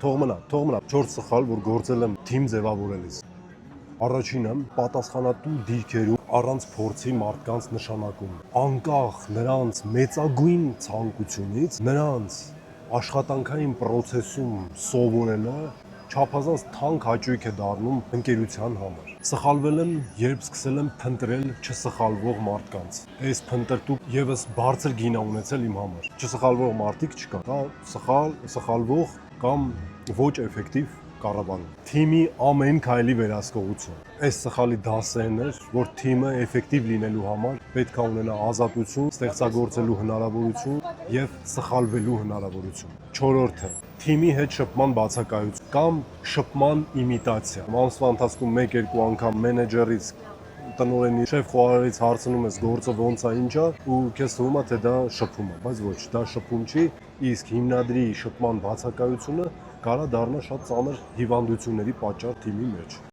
թող մնա, 4 սխալ, որ գործել եմ թիմ ձևավորելիս։ Առաջինը պատասխանատու դիրքերում առանց փորձի մարդկանց նշանակում, անկախ նրանց մեծագույն ցանկությունից, նրանց աշխատանքային process-ում սովորելը չափազանց թանկ հաճույք է դառնում ընկերության համար։ Սխալվել եմ, երբ սկսել եմ փնտրել չսխալվող մարդկանց։ Այս փնտրտուք եւս բարձր գին է ունեցել իմ համար։ Չսխալվող մարդիկ չկան, դա սխալվող կամ ոչ էֆեկտիվ կառավարում։ Թիմի ամեն քայլի վերահսկողություն։ Այս սխալի դասերն էր, որ թիմը էֆեկտիվ լինելու համար պետք է ունենա ազատություն, ստեղծագործելու հնարավորություն եւ սխալվելու հնարավորություն։ Չորրորդը թիմի հետ շփման բացակայություն կամ շփման իմիտացիա։ Ամսվա ընթացքում 1-2 անգամ մենեջերից տնօրենի շեֆ խոհարարից հարցնում ես գործը ոնց է ինչա ու քեզ թվում է թե դա շփում է, բայց ոչ, դա շփում չի, իսկ հիմնադրի շփման բացակայությունը կարա դառնա շատ ծանր հիվանդությունների պատճառ թիմի մեջ։